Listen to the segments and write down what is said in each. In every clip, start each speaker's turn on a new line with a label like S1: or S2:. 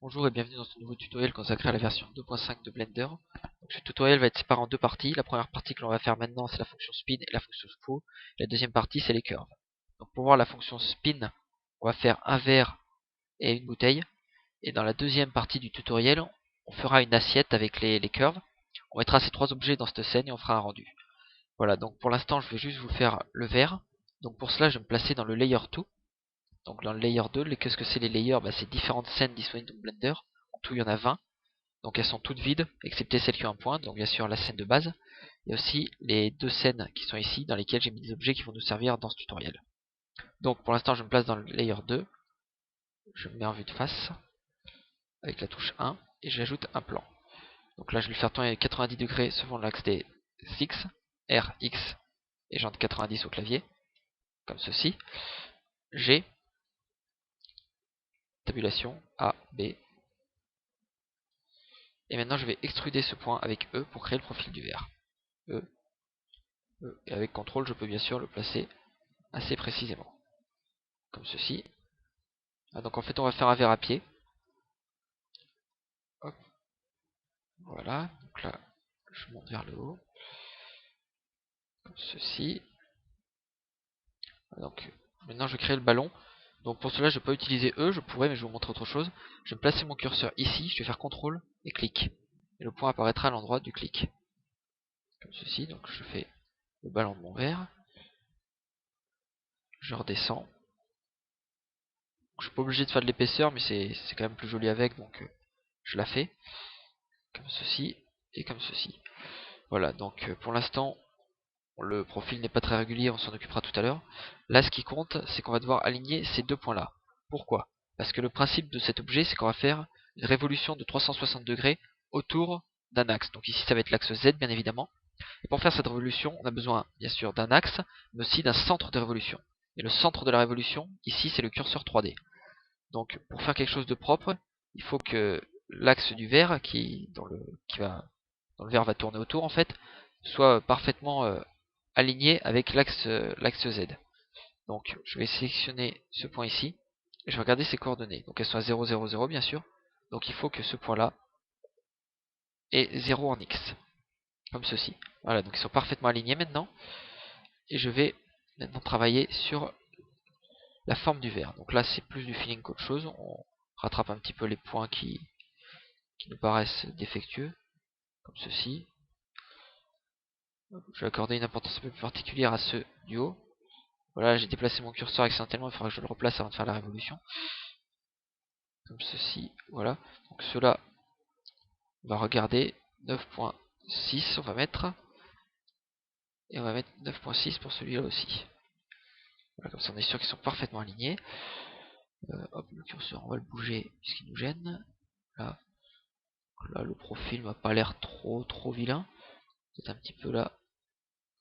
S1: Bonjour et bienvenue dans ce nouveau tutoriel consacré à la version 2.5 de Blender. Donc, ce tutoriel va être séparé en deux parties. La première partie que l'on va faire maintenant, c'est la fonction spin et la fonction screw. La deuxième partie, c'est les curves. Donc pour voir la fonction spin, on va faire un verre et une bouteille. Et dans la deuxième partie du tutoriel, on fera une assiette avec les curves. On mettra ces trois objets dans cette scène et on fera un rendu. Voilà, donc pour l'instant, je vais juste vous faire le verre. Donc pour cela, je vais me placer dans le layer 2. Donc dans le layer 2, qu'est-ce que c'est les layers? C'est différentes scènes disponibles dans Blender. En tout, il y en a 20. Donc elles sont toutes vides, excepté celles qui ont un point. Donc bien sûr la scène de base. Et aussi les deux scènes qui sont ici, dans lesquelles j'ai mis des objets qui vont nous servir dans ce tutoriel. Donc pour l'instant je me place dans le layer 2. Je me mets en vue de face, avec la touche 1. Et j'ajoute un plan. Donc là je vais le faire tourner 90 degrés selon l'axe des X, R, X. Et j'entre 90 au clavier. Comme ceci. G. Tabulation A, B. Et maintenant je vais extruder ce point avec E pour créer le profil du verre. E, E. Et avec CTRL je peux bien sûr le placer assez précisément. Comme ceci. Donc en fait on va faire un verre à pied. Hop. Voilà. Donc là je monte vers le haut. Comme ceci. Donc maintenant je crée le ballon. Donc pour cela je ne vais pas utiliser E, je pourrais mais je vais vous montrer autre chose. Je vais placer mon curseur ici, je vais faire CTRL et clic. Et le point apparaîtra à l'endroit du clic. Comme ceci, donc je fais le ballon de mon verre. Je redescends. Je suis pas obligé de faire de l'épaisseur, mais c'est quand même plus joli avec, donc je la fais. Comme ceci et comme ceci. Voilà, donc pour l'instant, le profil n'est pas très régulier, on s'en occupera tout à l'heure. Là, ce qui compte, c'est qu'on va devoir aligner ces deux points-là. Pourquoi? Parce que le principe de cet objet, c'est qu'on va faire une révolution de 360 degrés autour d'un axe. Donc ici, ça va être l'axe Z, bien évidemment. Et pour faire cette révolution, on a besoin, bien sûr, d'un axe, mais aussi d'un centre de révolution. Et le centre de la révolution, ici, c'est le curseur 3D. Donc, pour faire quelque chose de propre, il faut que l'axe du verre, dans le verre va tourner autour, en fait, soit parfaitement aligné avec l'axe Z. Donc je vais sélectionner ce point ici, et je vais regarder ses coordonnées. Donc elles sont à 0, 0, 0 bien sûr. Donc il faut que ce point là ait 0 en X. Comme ceci. Voilà, donc ils sont parfaitement alignés maintenant. Et je vais maintenant travailler sur la forme du verre. Donc là c'est plus du feeling qu'autre chose. On rattrape un petit peu les points qui nous paraissent défectueux. Comme ceci. Je vais accorder une importance un peu plus particulière à ceux du haut. Voilà, j'ai déplacé mon curseur accidentellement, il faudra que je le replace avant de faire la révolution. Comme ceci, voilà. Donc cela, on va regarder 9.6, on va mettre. Et on va mettre 9.6 pour celui-là aussi. Voilà, comme ça on est sûr qu'ils sont parfaitement alignés. Hop, le curseur, on va le bouger puisqu'il nous gêne. Là. Là, le profil m'a pas l'air trop vilain. C'est un petit peu là,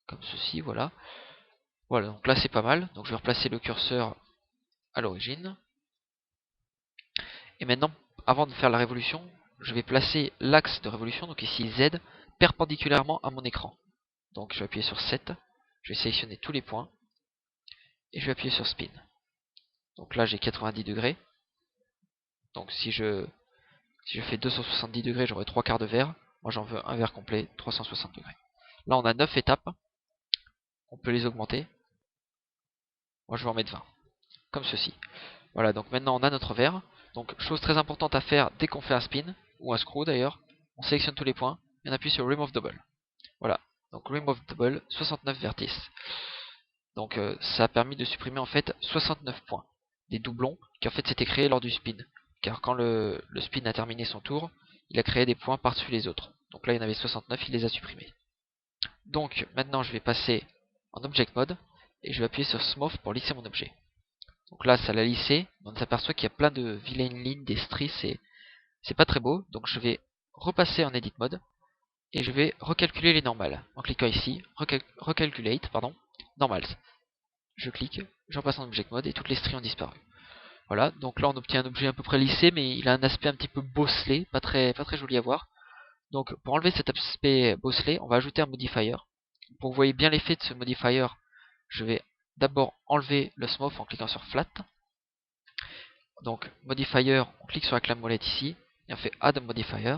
S1: comme ceci, voilà. Voilà, donc là c'est pas mal. Donc je vais replacer le curseur à l'origine. Et maintenant, avant de faire la révolution, je vais placer l'axe de révolution, donc ici Z, perpendiculairement à mon écran. Donc je vais appuyer sur 7, je vais sélectionner tous les points, et je vais appuyer sur Spin. Donc là j'ai 90 degrés. Donc si je fais 270 degrés, j'aurai 3 quarts de verre. Moi j'en veux un verre complet, 360 degrés. Là on a 9 étapes, on peut les augmenter. Moi je vais en mettre 20, comme ceci. Voilà, donc maintenant on a notre verre. Donc chose très importante à faire dès qu'on fait un spin, ou un screw d'ailleurs, on sélectionne tous les points, et on appuie sur Remove Double. Voilà, donc Remove Double, 69 vertices. Donc ça a permis de supprimer en fait 69 points. Des doublons qui en fait s'étaient créés lors du spin. Car quand le spin a terminé son tour, il a créé des points par-dessus les autres. Donc là il y en avait 69, il les a supprimés. Donc maintenant je vais passer en Object Mode, et je vais appuyer sur Smooth pour lisser mon objet. Donc là ça l'a lissé, mais on s'aperçoit qu'il y a plein de vilaines lignes, des stries, c'est pas très beau. Donc je vais repasser en Edit Mode, et je vais recalculer les normales. En cliquant ici, Recalculate, pardon, Normals. Je clique, je repasse en Object Mode et toutes les stries ont disparu. Voilà, donc là on obtient un objet à peu près lissé, mais il a un aspect un petit peu bosselé, pas très joli à voir. Donc pour enlever cet aspect bosselé, on va ajouter un modifier. Pour que vous voyez bien l'effet de ce modifier, je vais d'abord enlever le smooth en cliquant sur Flat. Donc modifier, on clique sur la clame molette ici, et on fait add modifier.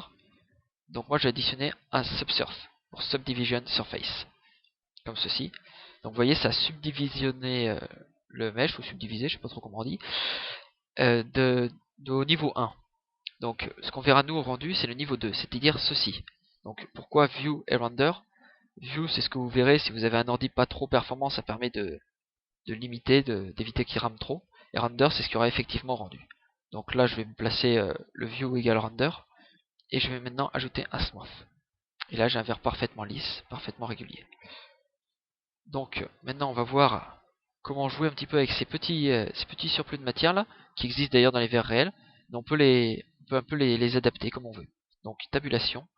S1: Donc moi j'ai additionné un subsurf pour subdivision surface, comme ceci. Donc vous voyez, ça a subdivisionné le mesh, ou subdivisé, je sais pas trop comment on dit, au niveau 1. Donc ce qu'on verra nous au rendu, c'est le niveau 2, c'est-à-dire ceci. Donc pourquoi View et Render? View, c'est ce que vous verrez si vous avez un ordi pas trop performant, ça permet de limiter, d'éviter qu'il rame trop. Et Render, c'est ce qui aura effectivement rendu. Donc là, je vais me placer le View égale Render, et je vais maintenant ajouter un Smooth. Et là, j'ai un verre parfaitement lisse, parfaitement régulier. Donc maintenant, on va voir comment jouer un petit peu avec ces petits surplus de matière là, qui existent d'ailleurs dans les verres réels, mais on peut un peu les adapter comme on veut. Donc tabulation.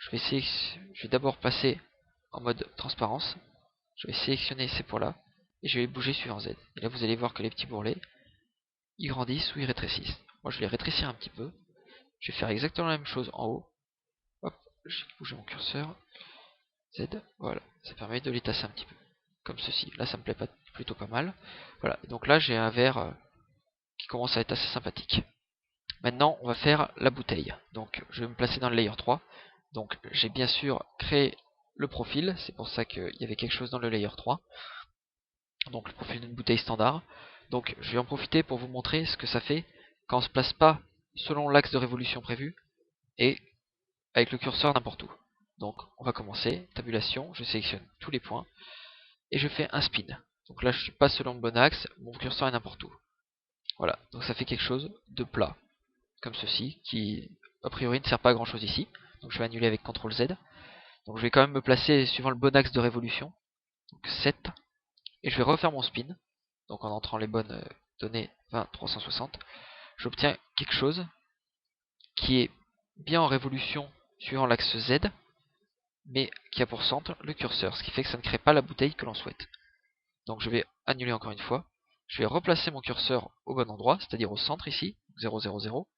S1: Je vais d'abord passer en mode transparence. Je vais sélectionner ces points-là et je vais les bouger suivant Z. Et là, vous allez voir que les petits bourrelets, ils grandissent ou ils rétrécissent. Moi, je vais les rétrécir un petit peu. Je vais faire exactement la même chose en haut. Hop, je vais bouger mon curseur. Z, voilà, ça permet de les tasser un petit peu. Comme ceci. Là, ça me plaît plutôt pas mal. Voilà, donc là, j'ai un verre qui commence à être assez sympathique. Maintenant, on va faire la bouteille. Donc, je vais me placer dans le layer 3. Donc, j'ai bien sûr créé le profil. C'est pour ça qu'il y avait quelque chose dans le layer 3. Donc, le profil d'une bouteille standard. Donc, je vais en profiter pour vous montrer ce que ça fait quand on ne se place pas selon l'axe de révolution prévu et avec le curseur n'importe où. Donc, on va commencer. Tabulation. Je sélectionne tous les points et je fais un spin. Donc là, je suis pas selon le bon axe. Mon curseur est n'importe où. Voilà. Donc, ça fait quelque chose de plat. Comme ceci, qui a priori ne sert pas à grand chose ici. Donc je vais annuler avec CTRL Z. Donc je vais quand même me placer suivant le bon axe de révolution. Donc 7. Et je vais refaire mon spin. Donc en entrant les bonnes données 20, 360. J'obtiens quelque chose qui est bien en révolution suivant l'axe Z, mais qui a pour centre le curseur, ce qui fait que ça ne crée pas la bouteille que l'on souhaite. Donc je vais annuler encore une fois. Je vais replacer mon curseur au bon endroit, c'est-à-dire au centre ici, 0, 0, 0.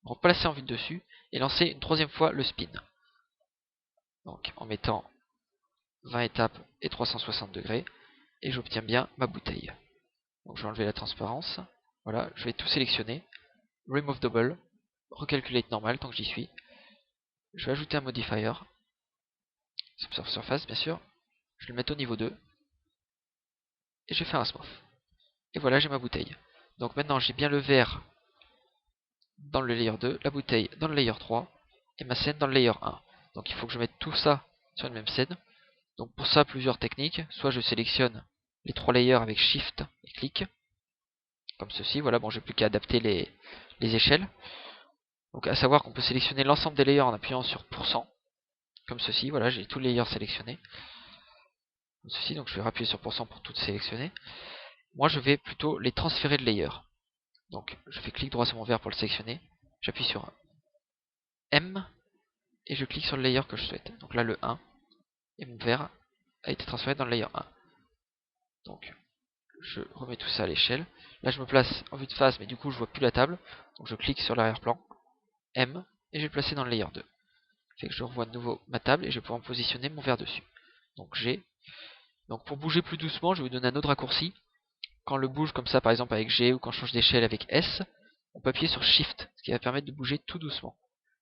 S1: Replacer en vue dessus et lancer une troisième fois le spin. Donc en mettant 20 étapes et 360 degrés, et j'obtiens bien ma bouteille. Donc je vais enlever la transparence, voilà, je vais tout sélectionner, Remove Double, Recalculate Normal tant que j'y suis, je vais ajouter un modifier, Subsurf Surface bien sûr, je vais le mettre au niveau 2, et je vais faire un Smooth. Et voilà, j'ai ma bouteille. Donc maintenant j'ai bien le verre dans le layer 2, la bouteille dans le layer 3, et ma scène dans le layer 1. Donc il faut que je mette tout ça sur une même scène. Donc pour ça, plusieurs techniques. Soit je sélectionne les 3 layers avec Shift et clic, comme ceci. Voilà, bon, j'ai plus qu'à adapter les échelles. Donc à savoir qu'on peut sélectionner l'ensemble des layers en appuyant sur %, comme ceci. Voilà, j'ai tous les layers sélectionnés, comme ceci. Donc je vais appuyer sur % pour tout sélectionner. Moi, je vais plutôt les transférer de layer. Donc je fais clic droit sur mon verre pour le sélectionner. J'appuie sur M et je clique sur le layer que je souhaite. Donc là, le 1, et mon verre a été transféré dans le layer 1. Donc je remets tout ça à l'échelle. Là je me place en vue de face, mais du coup je vois plus la table. Donc je clique sur l'arrière-plan, M, et je vais le placer dans le layer 2. Fait que je revois de nouveau ma table et je vais pouvoir positionner mon verre dessus. Donc G. Donc pour bouger plus doucement, je vais vous donner un autre raccourci. Quand le bouge comme ça, par exemple avec G, ou quand je change d'échelle avec S, on peut appuyer sur Shift, ce qui va permettre de bouger tout doucement,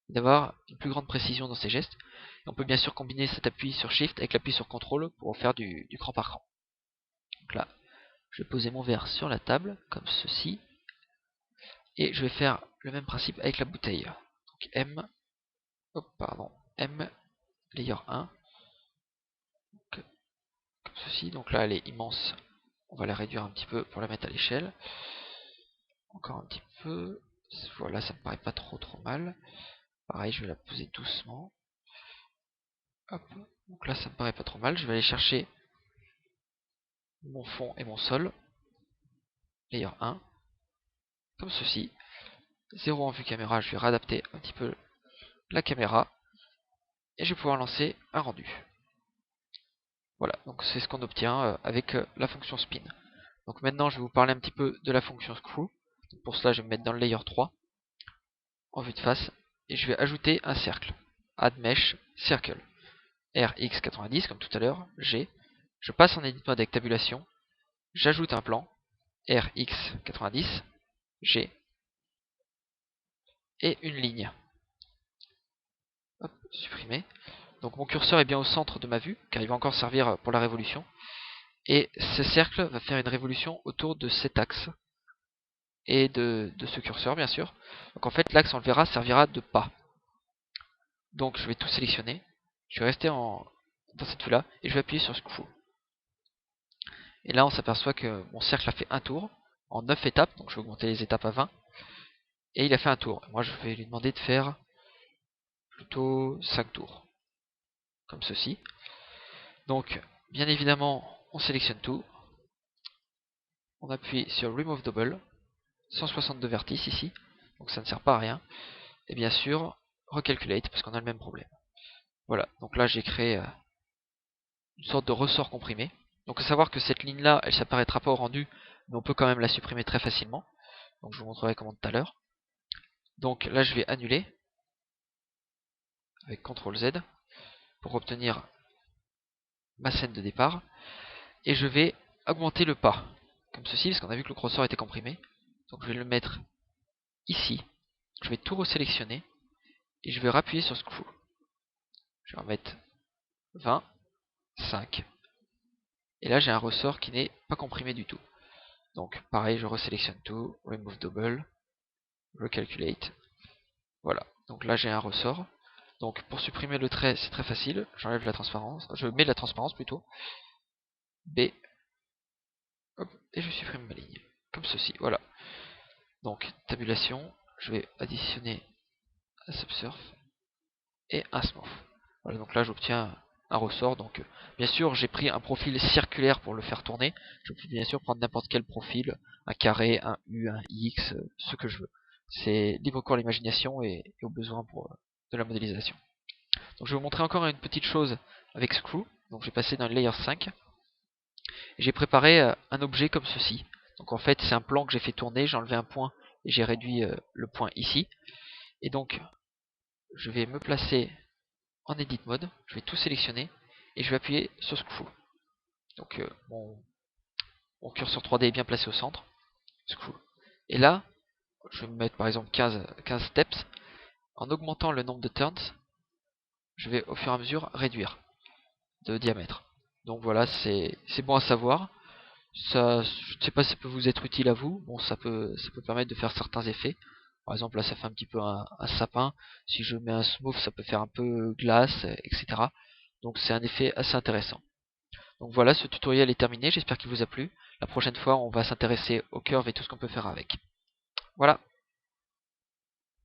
S1: d'avoir une plus grande précision dans ses gestes. Et on peut bien sûr combiner cet appui sur Shift avec l'appui sur CTRL pour faire du cran par cran. Donc là, je vais poser mon verre sur la table, comme ceci. Et je vais faire le même principe avec la bouteille. Donc M, M, layer 1. Donc, comme ceci. Donc là, elle est immense. On va la réduire un petit peu pour la mettre à l'échelle. Encore un petit peu. Voilà, ça me paraît pas trop mal. Pareil, je vais la poser doucement. Hop. Donc là, ça me paraît pas trop mal. Je vais aller chercher mon fond et mon sol. Layer 1. Comme ceci. 0 en vue caméra, je vais réadapter un petit peu la caméra. Et je vais pouvoir lancer un rendu. Voilà, donc c'est ce qu'on obtient avec la fonction spin. Donc maintenant, je vais vous parler un petit peu de la fonction screw. Donc pour cela, je vais me mettre dans le layer 3, en vue de face, et je vais ajouter un cercle. Add mesh circle. RX90, comme tout à l'heure, G. Je passe en edit mode avec tabulation. J'ajoute un plan, RX90. G et une ligne. Hop, supprimer. Donc mon curseur est bien au centre de ma vue, car il va encore servir pour la révolution. Et ce cercle va faire une révolution autour de cet axe. Et de ce curseur, bien sûr. Donc en fait, l'axe, on le verra, servira de pas. Donc je vais tout sélectionner. Je vais rester dans cette vue-là, et je vais appuyer sur Screw. Et là, on s'aperçoit que mon cercle a fait un tour, en 9 étapes, donc je vais augmenter les étapes à 20. Et il a fait un tour. Moi, je vais lui demander de faire plutôt 5 tours. Comme ceci. Donc, bien évidemment, on sélectionne tout. On appuie sur Remove Double. 162 vertices ici. Donc ça ne sert pas à rien. Et bien sûr, Recalculate, parce qu'on a le même problème. Voilà, donc là j'ai créé une sorte de ressort comprimé. Donc à savoir que cette ligne-là, elle s'apparaîtra pas au rendu, mais on peut quand même la supprimer très facilement. Donc je vous montrerai comment tout à l'heure. Donc là je vais annuler, avec CTRL Z, pour obtenir ma scène de départ. Et je vais augmenter le pas, comme ceci, parce qu'on a vu que le ressort était comprimé. Donc je vais le mettre ici. Je vais tout resélectionner, et je vais rappuyer sur Screw. Je vais remettre 20, 5. Et là j'ai un ressort qui n'est pas comprimé du tout. Donc pareil, je resélectionne tout, Remove Double, Recalculate. Voilà, donc là j'ai un ressort. Donc pour supprimer le trait, c'est très facile. J'enlève la transparence, je mets de la transparence plutôt. B. Hop, et je supprime ma ligne. Comme ceci, voilà. Donc tabulation, je vais additionner un subsurf et un smooth. Voilà, donc là j'obtiens un ressort. Donc bien sûr j'ai pris un profil circulaire pour le faire tourner. Je peux bien sûr prendre n'importe quel profil, un carré, un U, un X, ce que je veux. C'est libre cours à l'imagination et au besoin pour de la modélisation. Donc je vais vous montrer encore une petite chose avec Screw. Donc je vais passer dans le Layer 5. J'ai préparé un objet comme ceci. Donc en fait c'est un plan que j'ai fait tourner, j'ai enlevé un point et j'ai réduit le point ici. Et donc je vais me placer en Edit Mode, je vais tout sélectionner et je vais appuyer sur Screw. Donc mon curseur 3D est bien placé au centre. Screw. Et là, je vais me mettre par exemple 15 steps. En augmentant le nombre de turns, je vais au fur et à mesure réduire de diamètre. Donc voilà, c'est bon à savoir. Ça, je ne sais pas si ça peut vous être utile à vous. Bon, ça peut permettre de faire certains effets. Par exemple, là, ça fait un petit peu un sapin. Si je mets un smooth, ça peut faire un peu glace, etc. Donc c'est un effet assez intéressant. Donc voilà, ce tutoriel est terminé. J'espère qu'il vous a plu. La prochaine fois, on va s'intéresser aux curves et tout ce qu'on peut faire avec. Voilà.